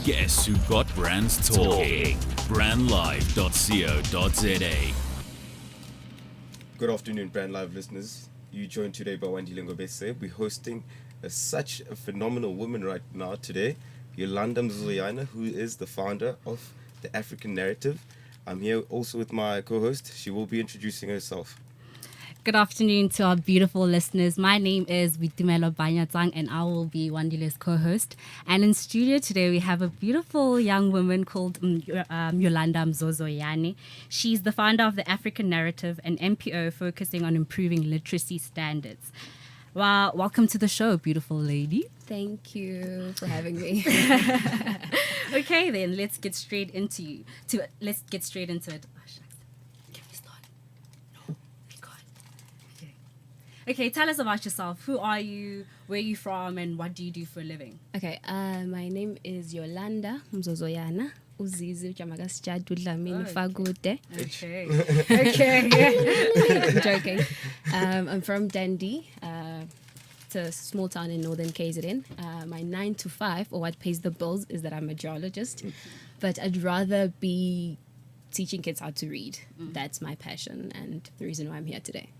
Guess who got brands talking? Brandlive.co.za. Good afternoon, Brand Live listeners. You joined today by Wandile Boitumelo. We're hosting such a phenomenal woman right now today, Yolanda Mzo, who is the founder of the African Narrative. I'm here also with my co-host. She will be introducing herself. Good afternoon to our beautiful listeners. My name is Boitumelo and I will be Wandile's co-host. And in studio today, we have a beautiful young woman called Yolanda Mzo. She's the founder of the African Narrative, an NPO focusing on improving literacy standards. Well, welcome to the show, beautiful lady. Thank you for having me. Okay, then let's get straight into it. Oh, shucks. Can we start? No, we can't. Okay, tell us about yourself. Who are you? Where are you from? And what do you do for a living? Okay, my name is Yolanda Mzo. Uzizi ujamakasijadudla mina fagude. Okay. Okay. I'm joking. I'm from Dundee. It's a small town in northern KZN. My 9 to 5, or what pays the bills, is that I'm a geologist. But I'd rather be teaching kids how to read. That's my passion and the reason why I'm here today.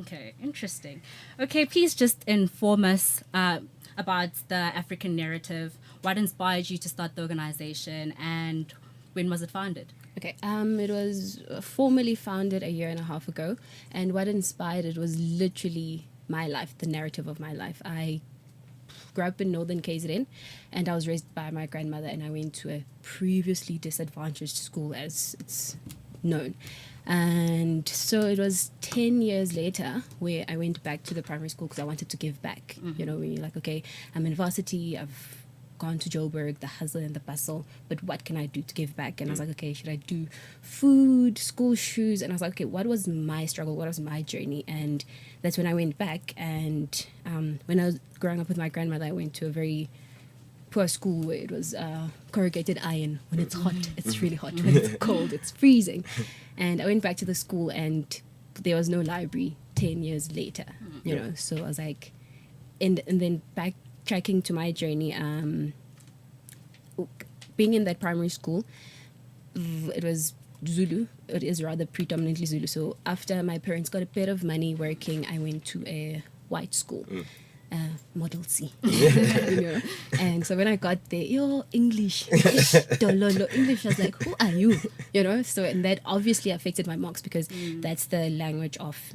Okay, interesting. Okay, please just inform us about the African Narrative. What inspired you to start the organization and when was it founded? Okay, it was formally founded a year and a half ago, and what inspired it was literally my life, the narrative of my life. I grew up in northern KZN, and I was raised by my grandmother, and I went to a previously disadvantaged school, as it's known. And so it was 10 years later where I went back to the primary school because I wanted to give back. You know, when you're like, okay, I'm in varsity, I've gone to Joburg, the hustle and the bustle, but what can I do to give back? And I was like, okay, should I do food, school shoes? And I was like, okay, what was my struggle? What was my journey? And that's when I went back. And when I was growing up with my grandmother, I went to a very poor school where it was corrugated iron. When it's hot, it's really hot. When it's cold, it's freezing. And I went back to the school and there was no library 10 years later, you know. So I was like, and then backtracking to my journey, being in that primary school, it was Zulu. It is rather predominantly Zulu. So after my parents got a bit of money working, I went to a white school. Model C. You know? And so when I got there, English. English, I was like, who are you? You know, so and that obviously affected my marks because that's the language of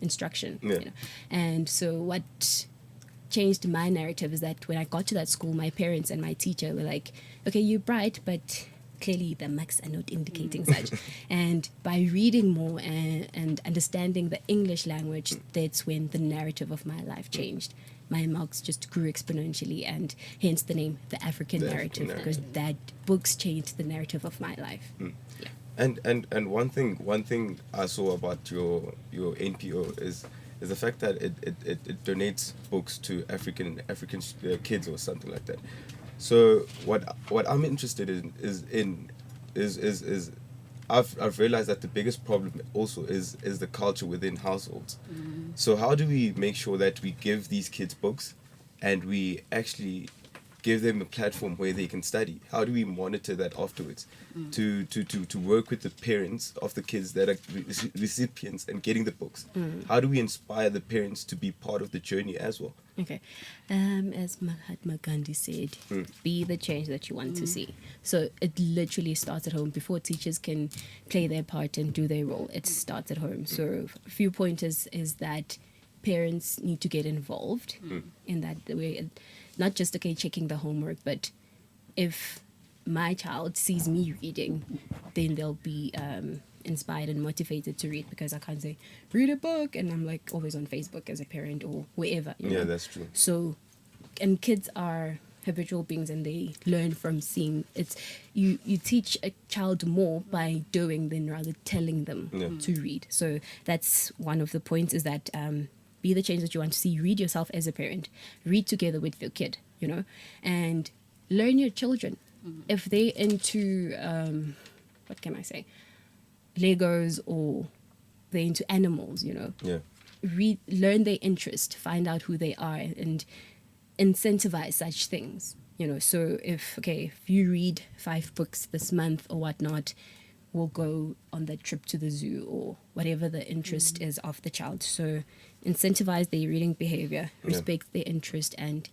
instruction. You know? And so what changed my narrative is that when I got to that school, my parents and my teacher were like, okay, you're bright, but clearly the marks are not indicating such. And by reading more and understanding the English language, that's when the narrative of my life changed. My marks just grew exponentially, and hence the name, the African Narrative, because that books changed the narrative of my life. Yeah. And one thing I saw about your NPO is the fact that it donates books to African kids or something like that. So what I'm interested in is I've realized that the biggest problem also is the culture within households. So how do we make sure that we give these kids books and we actually give them a platform where they can study? How do we monitor that afterwards to work with the parents of the kids that are recipients and getting the books? How do we inspire the parents to be part of the journey as well? Okay. As Mahatma Gandhi said, be the change that you want to see. So it literally starts at home. Before teachers can play their part and do their role, it starts at home. So a few pointers is that parents need to get involved in that way. Not just, okay, checking the homework, but if my child sees me reading, then they'll be inspired and motivated to read, because I can't say, read a book, and I'm like always on Facebook as a parent or wherever. You know? That's true. So, and kids are habitual beings and they learn from seeing. It's you teach a child more by doing than rather telling them to read. So that's one of the points, is that be the change that you want to see. Read yourself as a parent. Read together with your kid, you know, and learn your children. If they're into, what can I say, Legos, or they're into animals, you know. learn their interest, find out who they are, and incentivize such things. So if you read 5 books this month or whatnot, we'll go on that trip to the zoo or whatever the interest is of the child. So incentivize their reading behavior, respect their interest, and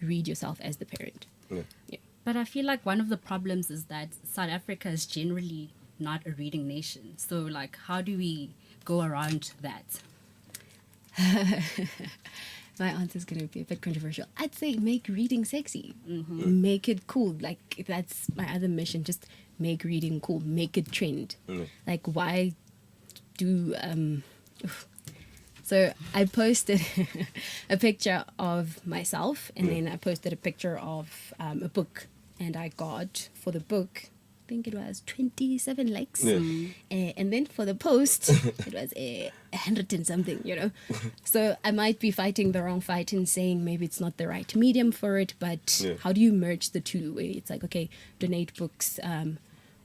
read yourself as the parent. Yeah. But I feel like one of the problems is that South Africa is generally not a reading nation. So, like, how do we go around that? My answer is going to be a bit controversial. I'd say make reading sexy. Make it cool. Like, that's my other mission. Just make reading cool. Make it trend. Like, why do... So I posted a picture of myself, and then I posted a picture of a book, and I got, for the book, I think it was 27 likes, and then for the post it was 100 and something. So I might be fighting the wrong fight and saying maybe it's not the right medium for it, but how do you merge the two? Where it's like, okay, donate books,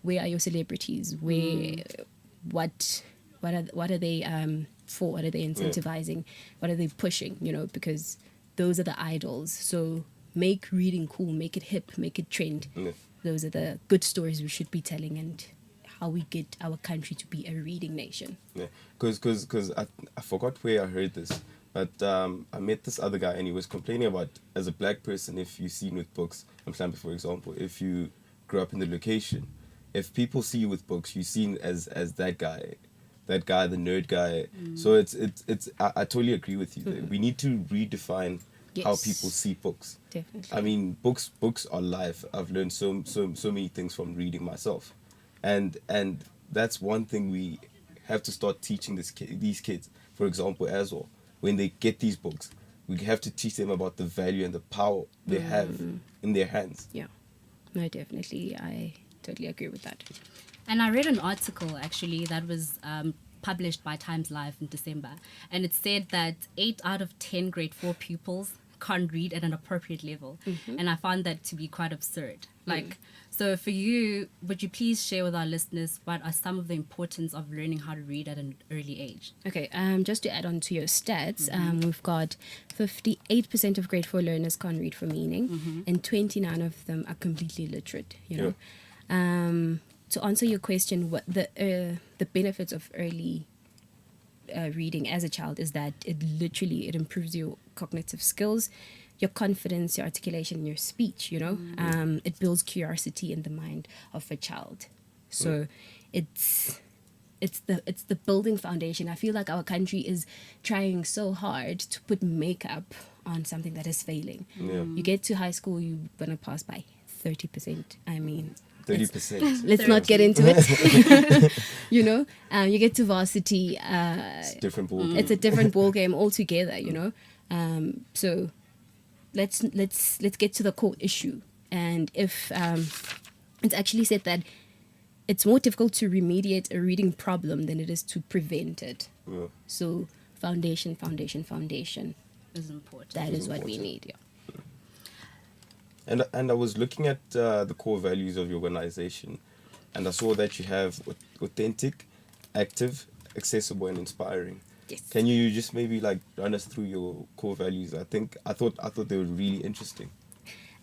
where are your celebrities, where what are they for, what are they incentivizing, what are they pushing, because those are the idols. So make reading cool, make it hip, make it trend. Those are the good stories we should be telling, and how we get our country to be a reading nation. Because I forgot where I heard this, but I met this other guy, and he was complaining about, as a black person, if you're seen with books, for example, if you grew up in the location, if people see you with books, you're seen as that guy, the nerd guy. So it's I totally agree with you. We need to redefine how people see books. Definitely. I mean, books are life. I've learned so many things from reading myself, and that's one thing we have to start teaching these kids. For example, as well, when they get these books, we have to teach them about the value and the power they have in their hands. Yeah, no, definitely, I totally agree with that. And I read an article, actually, that was published by Times Live in December. And it said that 8 out of 10 grade 4 pupils can't read at an appropriate level. And I found that to be quite absurd. So for you, would you please share with our listeners what are some of the importance of learning how to read at an early age? Okay, just to add on to your stats, we've got 58% of grade 4 learners can't read for meaning, and 29 of them are completely illiterate, To answer your question, what the benefits of early reading as a child is that it improves your cognitive skills, your confidence, your articulation, your speech. It builds curiosity in the mind of a child. So it's the building foundation. I feel like our country is trying so hard to put makeup on something that is failing. You get to high school, you're gonna pass by 30%. I mean, 30%. Let's not get into it. You get to varsity. It's a different ball game. It's a different ball game altogether. So let's get to the core issue. And if it's actually said that it's more difficult to remediate a reading problem than it is to prevent it. So foundation Is important. That is what we need. Yeah. And I was looking at the core values of your organization, and I saw that you have authentic, active, accessible, and inspiring. Yes. Can you just maybe run us through your core values? I thought they were really interesting.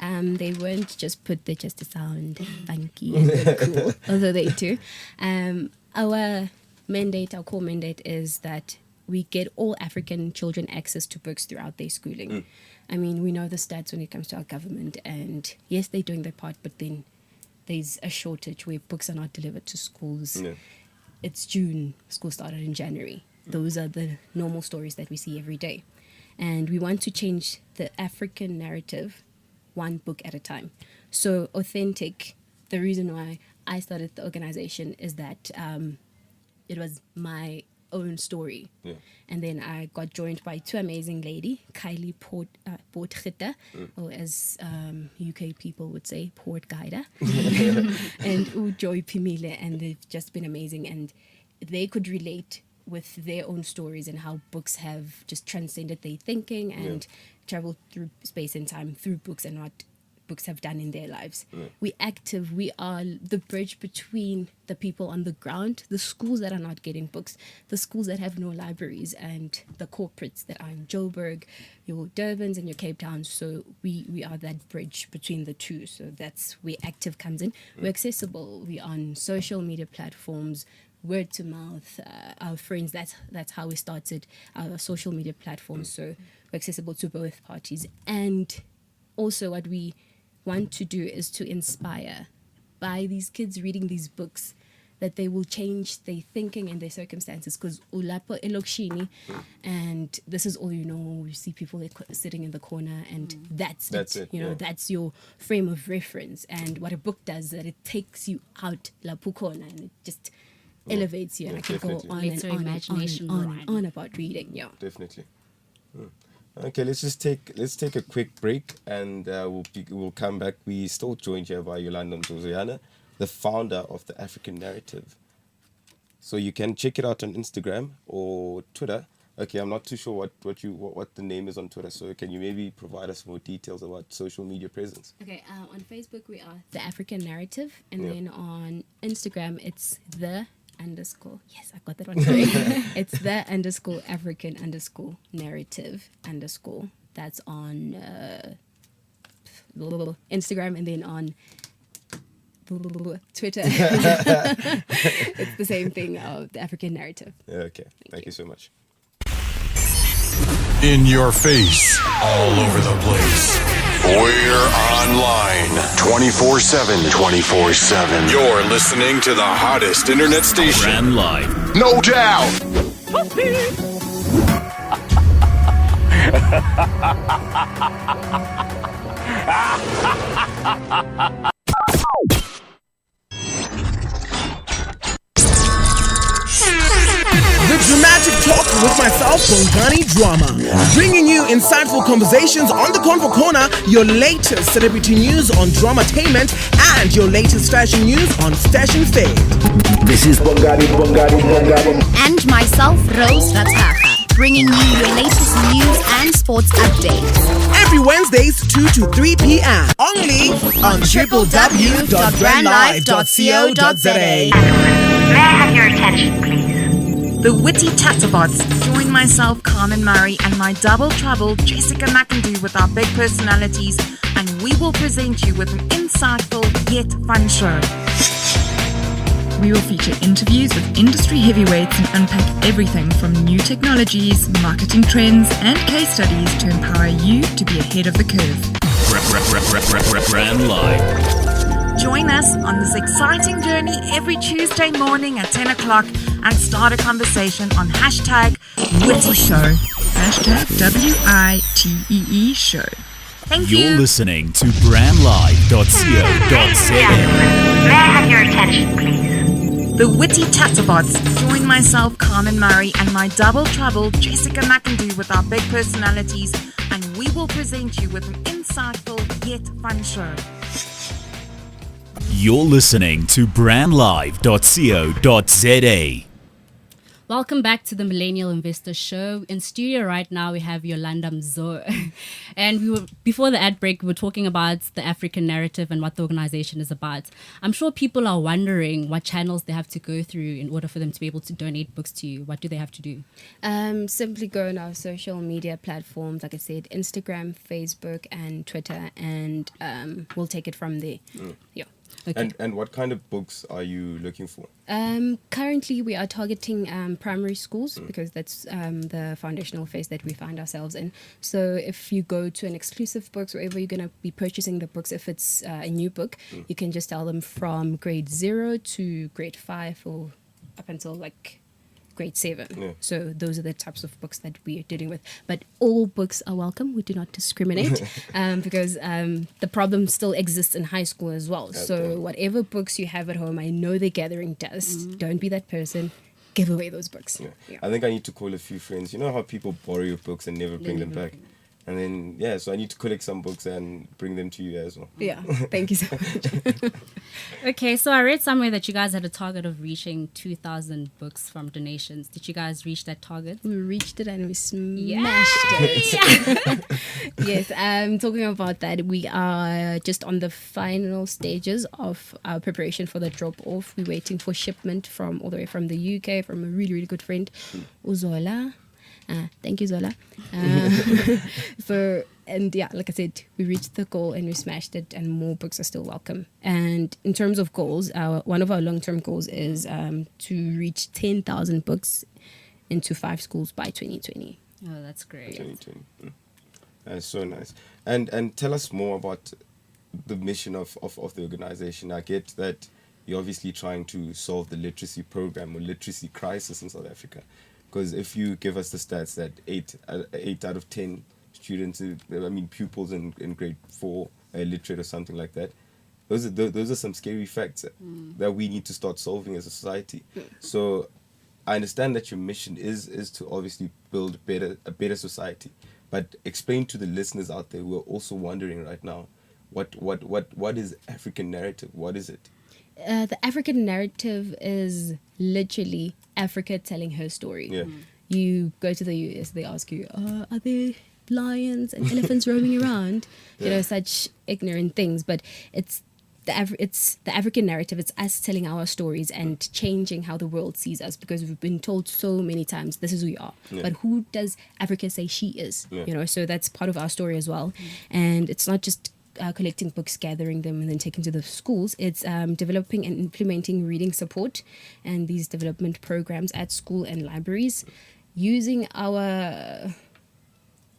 They weren't just put there just to sound funky and cool, although they do. Our core mandate is that we get all African children access to books throughout their schooling. I mean, we know the stats when it comes to our government, and yes, they're doing their part, but then there's a shortage where books are not delivered to schools. It's June, school started in January. Those are the normal stories that we see every day. And we want to change the African narrative one book at a time. So authentic, the reason why I started the organization is that it was my own story. And then I got joined by 2 amazing ladies, Kylie Poortgitter, or as UK people would say, Port Guider, and Joy Pimile, and they've just been amazing. And they could relate with their own stories and how books have just transcended their thinking and traveled through space and time through books and not books have done in their lives. We're active. We are the bridge between the people on the ground, the schools that are not getting books, the schools that have no libraries, and the corporates that are in Joburg, your Durbans and your Cape Towns. So we are that bridge between the two. So that's where active comes in. We're accessible. We're on social media platforms, word to mouth, our friends. That's how we started our social media platforms. So we're accessible to both parties. And also what we want to do is to inspire by these kids reading these books that they will change their thinking and their circumstances, because ulapo elokshini, and this is all you know. You see people sitting in the corner, and that's it. You know, that's your frame of reference. And what a book does is that it takes you out la pukona, and it just elevates you. And I can go on and on about reading. Yeah, definitely. Okay, let's take a quick break, and we'll come back. We still joined here by Yolanda Mzo, the founder of the African Narrative. So you can check it out on Instagram or Twitter. Okay, I'm not too sure what the name is on Twitter. So can you maybe provide us more details about social media presence? Okay, on Facebook we are the African Narrative, and then on Instagram it's the _. Yes, I got that one correct. It's the _African _narrative _. That's on Instagram, and then on Twitter it's the same thing, the African Narrative. Okay, thank you so much. In your face, all over the place. We're online 24/7. 24/7. You're listening to the hottest internet station. Brand Live. No doubt. The Dramatic Talk with myself, Bongani Drama. Bringing you insightful conversations on the Convo Corner, your latest celebrity news on Dramatainment, and your latest fashion news on Stash and Fade. This is Bongani. And myself, Rose Rataha, bringing you your latest news and sports updates. Every Wednesdays, 2 to 3 p.m. Only on www.brandlive.co.za. May I have your attention, please? The Witty Tatterbots. Join myself, Carmen Murray, and my double trouble, Jessica McIndoe, with our big personalities, and we will present you with an insightful yet fun show. We will feature interviews with industry heavyweights and unpack everything from new technologies, marketing trends, and case studies to empower you to be ahead of the curve. Brand Live. Join us on this exciting journey every Tuesday morning at 10 o'clock and start a conversation on hashtag Witty Show. Hashtag WITEE Show. Thank you. You're listening to brandlive.co.za. May I have your attention, please? The Witty Tatterbots. Join myself, Carmen Murray, and my double trouble, Jessica McIndoe, with our big personalities, and we will present you with an insightful yet fun show. You're listening to brandlive.co.za. Welcome back to the Millennial Investor Show. In studio right now we have Yolanda Mzo. And before the ad break, we were talking about the African Narrative and what the organization is about. I'm sure people are wondering what channels they have to go through in order for them to be able to donate books to you. What do they have to do? Simply go on our social media platforms, like I said, Instagram, Facebook, and Twitter, and we'll take it from there. Yeah. Okay. And what kind of books are you looking for? Currently, we are targeting primary schools because that's the foundational phase that we find ourselves in. So if you go to an exclusive books, wherever you're going to be purchasing the books, if it's a new book, you can just tell them from grade 0 to grade 5 or up until like grade 7. Yeah. So those are the types of books that we are dealing with. But all books are welcome. We do not discriminate because the problem still exists in high school as well. So whatever books you have at home, I know the gathering does. Don't be that person. Give away those books. Yeah. I think I need to call a few friends. You know how people borrow your books and never bring them back? And then, yeah, so I need to collect some books and bring them to you as well. Yeah, thank you so much. Okay, so I read somewhere that you guys had a target of reaching 2,000 books from donations. Did you guys reach that target? We reached it and we smashed it. Yes, talking about that, we are just on the final stages of our preparation for the drop-off. We're waiting for shipment from all the way from the UK, from a really, really good friend, Uzola. Thank you, Zola. And yeah, like I said, we reached the goal and we smashed it, and more books are still welcome. And in terms of goals, one of our long-term goals is to reach 10,000 books into 5 schools by 2020. Oh, that's great. 2020. That's so nice. And tell us more about the mission of the organization. I get that you're obviously trying to solve the literacy program or literacy crisis in South Africa. Because if you give us the stats that 8 out of 10 students, pupils in grade 4 are illiterate or something like that, those are some scary facts that we need to start solving as a society. So I understand that your mission is to obviously build a better society, but explain to the listeners out there who are also wondering right now, what is African narrative? What is it? The African narrative is literally Africa telling her story. Yeah. You go to the US, they ask you, are there lions and elephants roaming around? You know, such ignorant things. But it's the African narrative. It's us telling our stories and changing how the world sees us, because we've been told so many times this is who we are. Yeah. But who does Africa say she is? Yeah. You know, so that's part of our story as well. And it's not just collecting books, gathering them, and then taking to the schools. It's developing and implementing reading support and these development programs at school and libraries, using our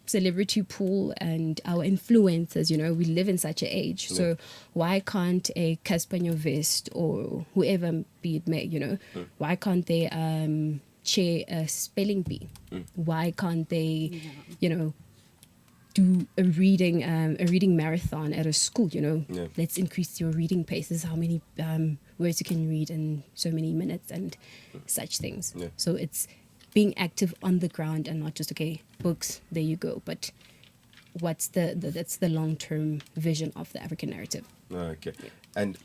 celebrity pool and our influencers. You know, we live in such an age, so why can't a Casper Nyovest or whoever be it may, you know, why can't they share a spelling bee? Why can't they, you know, do a reading marathon at a school? You know, let's increase your reading pace. This is how many words you can read in so many minutes and such things. So it's being active on the ground and not just, okay, books, there you go, but what's that's the long-term vision of the African narrative. Okay. And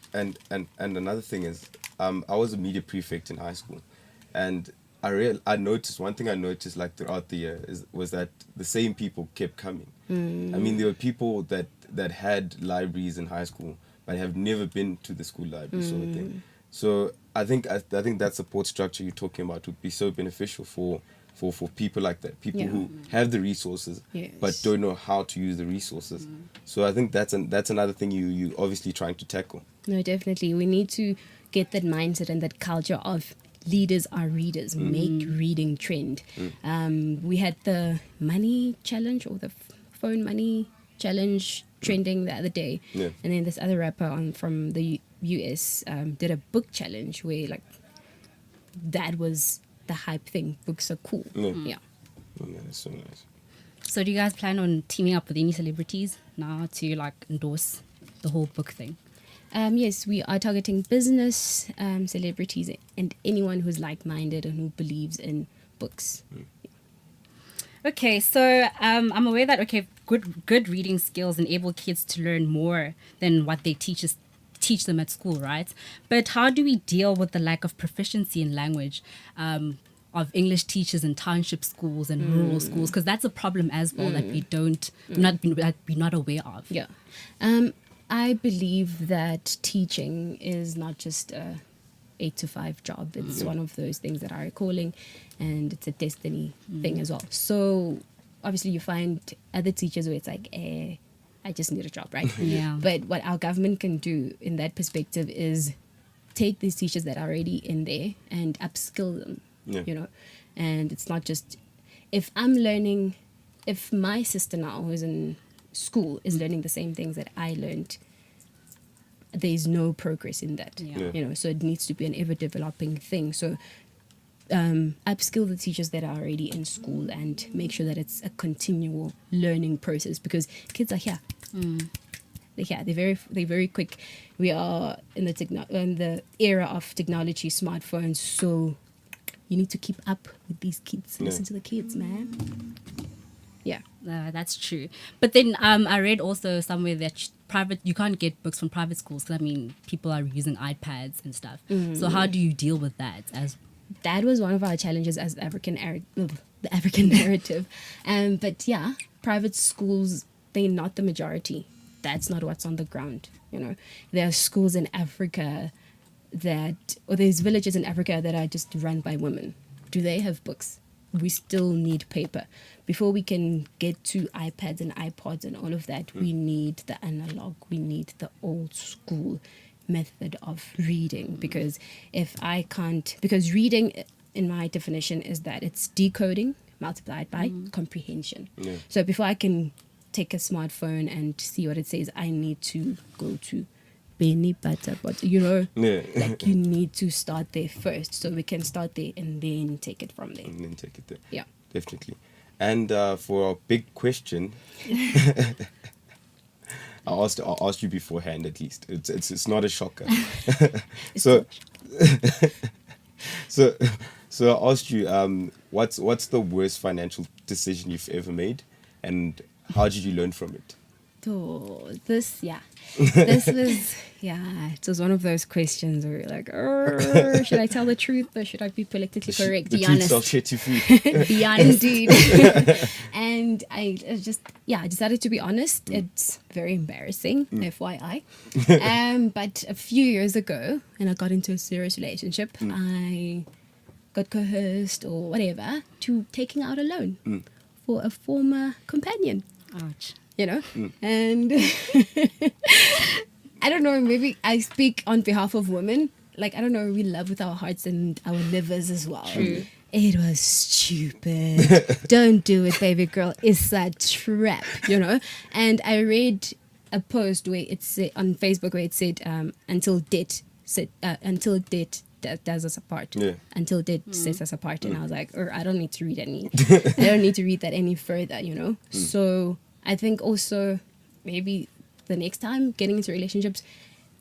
another thing is, I was a media prefect in high school, and I noticed one thing. I noticed like throughout the year was that the same people kept coming. I mean, there were people that had libraries in high school but have never been to the school library, sort of thing. So I think that support structure you're talking about would be so beneficial for people like that, people who have the resources but don't know how to use the resources. So I think that's another thing you obviously trying to tackle. No, definitely. We need to get that mindset and that culture of leaders are readers. Make reading trend. We had the money challenge or the phone money challenge trending the other day, and then this other rapper from the US did a book challenge where like that was the hype thing. Books are cool. That's so nice. So do you guys plan on teaming up with any celebrities now to like endorse the whole book thing? Yes, we are targeting business, celebrities, and anyone who's like-minded and who believes in books. Okay, so I'm aware that good reading skills enable kids to learn more than what they teach them at school, right? But how do we deal with the lack of proficiency in language of English teachers in township schools and rural schools? Because that's a problem as well that we're not aware of. Yeah. I believe that teaching is not just a 8-to-5 job. It's one of those things that are a calling, and it's a destiny thing as well. So obviously you find other teachers where it's like, I just need a job, right? But what our government can do in that perspective is take these teachers that are already in there and upskill them, you know. And it's not just, if my sister now who's in school is learning the same things that I learned, there's no progress in that, you know. So it needs to be an ever developing thing. So upskill the teachers that are already in school and make sure that it's a continual learning process, because kids are here. They're very quick. We are in the era of technology, smartphones, so you need to keep up with these kids. Listen to the kids, man. Yeah. That's true. But then I read also somewhere that you can't get books from private schools because, I mean, people are using iPads and stuff. So how do you deal with that? That was one of our challenges as the African narrative. But yeah, private schools, they're not the majority. That's not what's on the ground. You know, there are schools in Africa or there's villages in Africa that are just run by women. Do they have books? We still need paper. Before we can get to iPads and iPods and all of that, we need the analog. We need the old school method of reading. Because because reading, in my definition, is that it's decoding multiplied by comprehension. Yeah. So before I can take a smartphone and see what it says, I need to go to Benny Butter, but you need to start there first, so we can start there and then take it from there. And then take it there. Yeah, definitely. And for our big question, I asked you beforehand. At least it's not a shocker. so I asked you, what's the worst financial decision you've ever made, and how did you learn from it? This was, it was one of those questions where you're like, should I tell the truth or should I be politically correct? Be honest. Be honest. Indeed. And I decided to be honest. It's very embarrassing, FYI. But a few years ago, when I got into a serious relationship, I got coerced or whatever to taking out a loan for a former companion. Ouch. You know, and I don't know, maybe I speak on behalf of women. Like, I don't know, we love with our hearts and our livers as well. True. It was stupid. Don't do it, baby girl. It's a trap, you know. And I read a post where it said on Facebook where it said, until debt does us apart. Yeah. Until debt sets us apart. And I was like, I don't need to read that any further, you know. So I think also maybe the next time getting into relationships,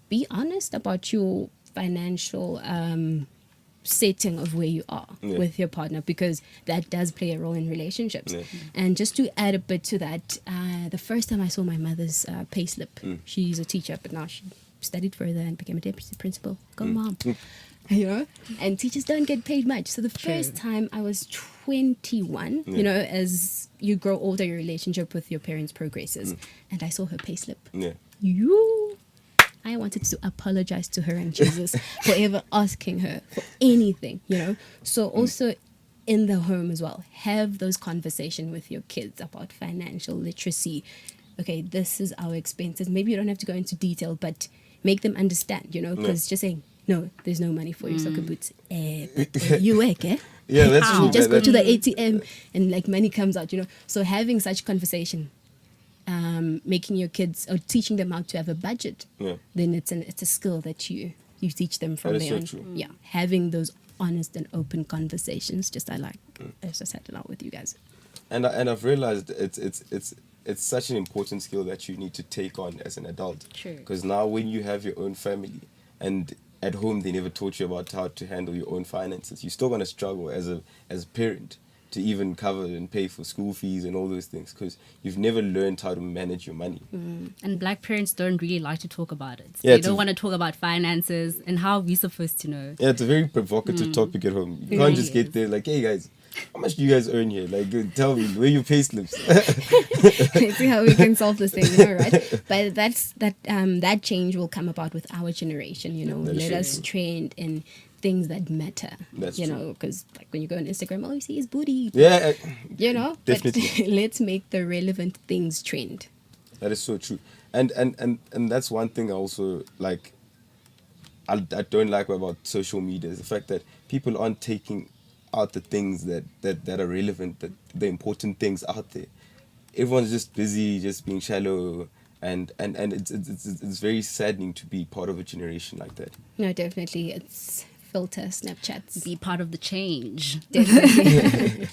be honest about your financial setting of where you are with your partner, because that does play a role in relationships. Yeah. And just to add a bit to that, the first time I saw my mother's payslip, she's a teacher, but now she studied further and became a deputy principal. Go mom. You know, and teachers don't get paid much. So the first time I was 21, you know, as you grow older, your relationship with your parents progresses. And I saw her payslip. Yeah. I wanted to apologize to her and Jesus for ever asking her for anything, you know. So also in the home as well, have those conversations with your kids about financial literacy. Okay, this is our expenses. Maybe you don't have to go into detail, but make them understand, you know, because just saying, no, there's no money for your soccer boots. But you work, eh? Yeah, that's true. You just go to the ATM and like money comes out, you know. So having such conversation, making your kids or teaching them how to have a budget, then it's a skill that you teach them from there on. True. Yeah, having those honest and open conversations. I just had it out with you guys. And I've realized it's such an important skill that you need to take on as an adult. True. Because now when you have your own family and at home they never taught you about how to handle your own finances, you're still going to struggle as a parent to even cover and pay for school fees and all those things, because you've never learned how to manage your money. And black parents don't really like to talk about it. So they don't want to talk about finances, and how are we supposed to know? Yeah, it's a very provocative topic at home. You can't just get there like, hey guys, how much do you guys earn here? Like, tell me, where are your pay slips? Let's see how we can solve this thing, you know, right? But that change will come about with our generation, you know. Let us train in things that matter. That's you know, because like when you go on Instagram, all you see is booty. Yeah, you know. Definitely. But let's make the relevant things trend. That is so true, and that's one thing I also like. I don't like about social media is the fact that people aren't taking out the things that are relevant, the important things out there. Everyone's just busy, just being shallow, and it's very saddening to be part of a generation like that. No, definitely, it's filter Snapchats. Be part of the change. Definitely.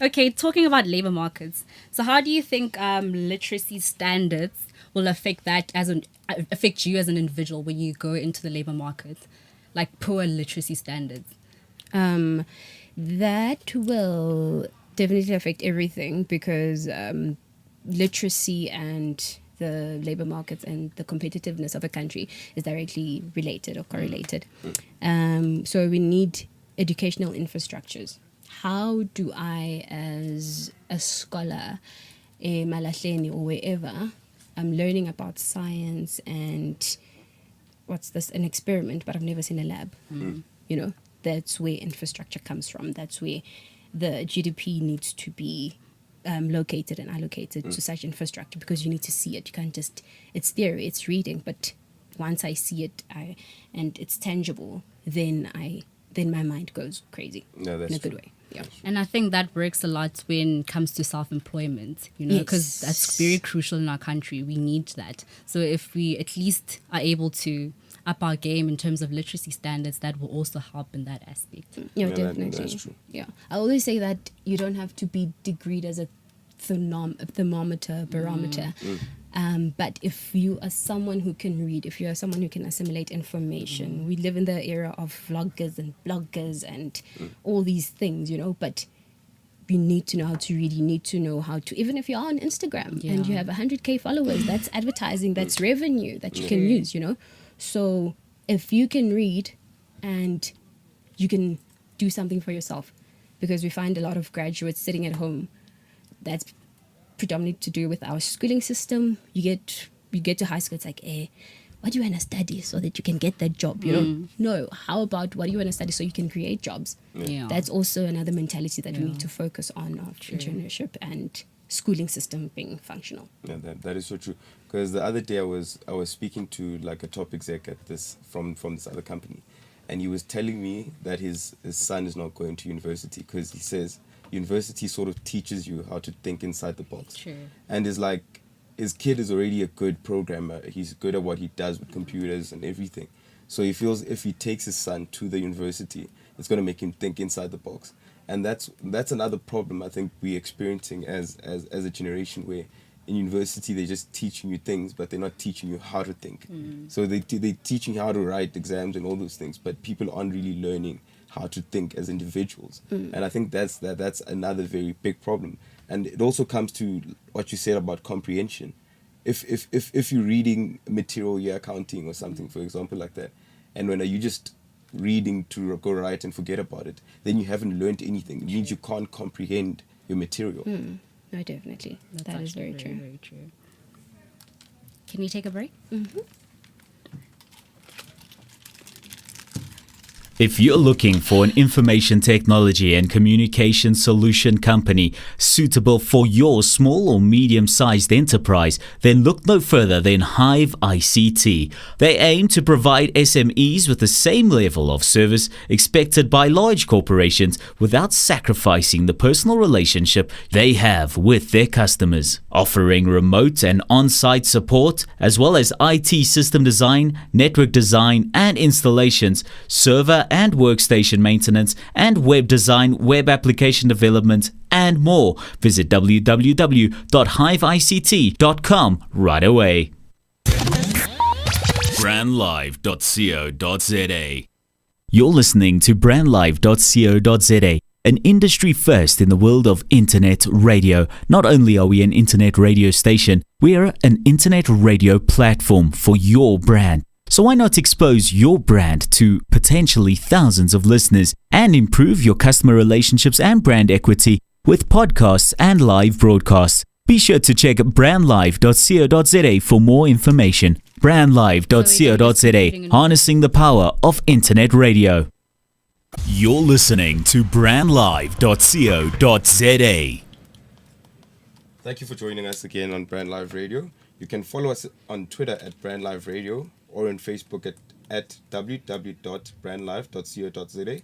Okay, talking about labor markets. So, how do you think literacy standards will affect you as an individual when you go into the labor market, like poor literacy standards? That will definitely affect everything because literacy and the labor markets and the competitiveness of a country is directly related or correlated. So we need educational infrastructures. How do I, as a scholar, Malahleni or wherever, I'm learning about science and what's this, an experiment, but I've never seen a lab. You know, that's where infrastructure comes from. That's where the GDP needs to be located and allocated to such infrastructure, because you need to see it. You can't just, it's theory, it's reading, but once I see it and it's tangible, then my mind goes crazy in a good way. Yeah. And I think that works a lot when it comes to self-employment, you know, because that's very crucial in our country. We need that. So if we at least are able to up our game in terms of literacy standards, that will also help in that aspect. Yeah, definitely. That's true. Yeah. I always say that you don't have to be degreed as a thermometer, barometer. But if you are someone who can read, if you are someone who can assimilate information, we live in the era of vloggers and bloggers and all these things, you know, but you need to know how to read. You need to know how to, even if you're on Instagram and you have 100K followers, that's advertising, that's revenue that you can use, you know. So if you can read and you can do something for yourself, because we find a lot of graduates sitting at home, that's predominantly to do with our schooling system. You get to high school, it's like, what do you want to study so that you can get that job, you know? No, how about what do you want to study so you can create jobs? That's also another mentality that we need to focus on, of entrepreneurship and schooling system being functional. Yeah, that is so true. Because the other day I was speaking to like a top exec at this from this other company, and he was telling me that his son is not going to university because he says university sort of teaches you how to think inside the box. And is like, his kid is already a good programmer. He's good at what he does with computers and everything. So he feels if he takes his son to the university, it's going to make him think inside the box. And that's another problem I think we're experiencing as a generation, where in university they're just teaching you things, but they're not teaching you how to think. So they're teaching you how to write exams and all those things, but people aren't really learning how to think as individuals. And I think that's another very big problem. And it also comes to what you said about comprehension. If you're reading material, you're accounting or something, for example, like that, and when are you just reading to go right and forget about it, then you haven't learned anything. It means you can't comprehend your material. No, definitely. That is very true. Very true. Can we take a break? If you're looking for an information technology and communication solution company suitable for your small or medium-sized enterprise, then look no further than Hive ICT. They aim to provide SMEs with the same level of service expected by large corporations without sacrificing the personal relationship they have with their customers. Offering remote and on-site support, as well as IT system design, network design and installations, server and workstation maintenance, and web design, web application development, and more. Visit www.hiveict.com right away. brandlive.co.za. You're listening to brandlive.co.za, an industry first in the world of internet radio. Not only are we an internet radio station, we are an internet radio platform for your brand. So why not expose your brand to potentially thousands of listeners and improve your customer relationships and brand equity with podcasts and live broadcasts? Be sure to check brandlive.co.za for more information. brandlive.co.za, harnessing the power of internet radio. You're listening to brandlive.co.za. Thank you for joining us again on Brand Live Radio. You can follow us on Twitter at Brand Live Radio, or on Facebook at www.brandlive.co.za,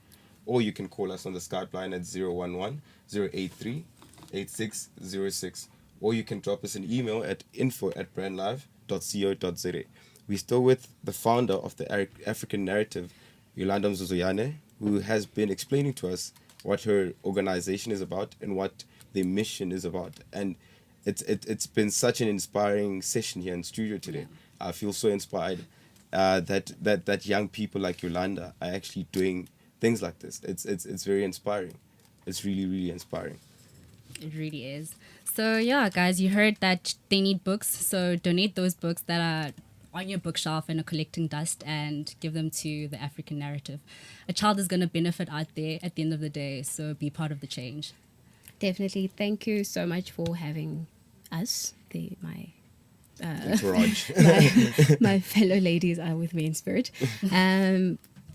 or you can call us on the Skype line at 011-083-8606, or you can drop us an email at info@brandlive.co.za. We're still with the founder of the African Narrative, Yolanda Mzo, who has been explaining to us what her organization is about and what their mission is about. And it's been such an inspiring session here in studio today. I feel so inspired that young people like Yolanda are actually doing things like this. It's very inspiring. It's really, really inspiring. It really is. So yeah, guys, you heard that they need books. So donate those books that are on your bookshelf and are collecting dust and give them to the African narrative. A child is going to benefit out there at the end of the day. So be part of the change. Definitely. Thank you so much for having us, my fellow ladies are with me in spirit.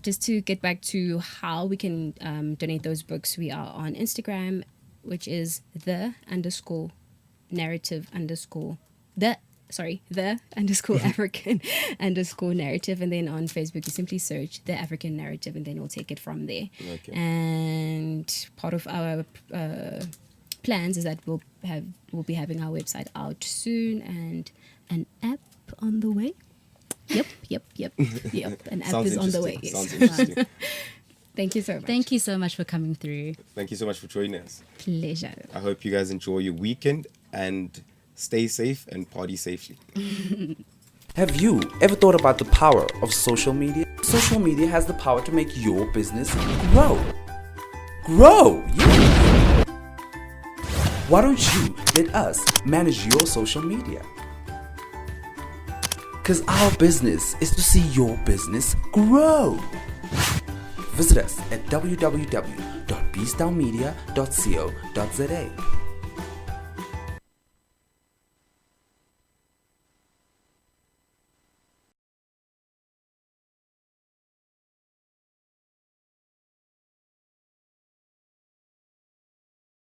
Just to get back to how we can donate those books, we are on Instagram, which is the _African _narrative, and then on Facebook you simply search the African narrative, and then we'll take it from there. Okay. And part of our plans is that we'll be having our website out soon, and an app on the way. Yep. An app Sounds is on the way. interesting. Yes. Sounds interesting. Thank you so much. Thank you so much for coming through. Thank you so much for joining us. Pleasure. I hope you guys enjoy your weekend and stay safe and party safely. Have you ever thought about the power of social media? Social media has the power to make your business grow. Yeah. Why don't you let us manage your social media? Because our business is to see your business grow. Visit us at www.beastdownmedia.co.za.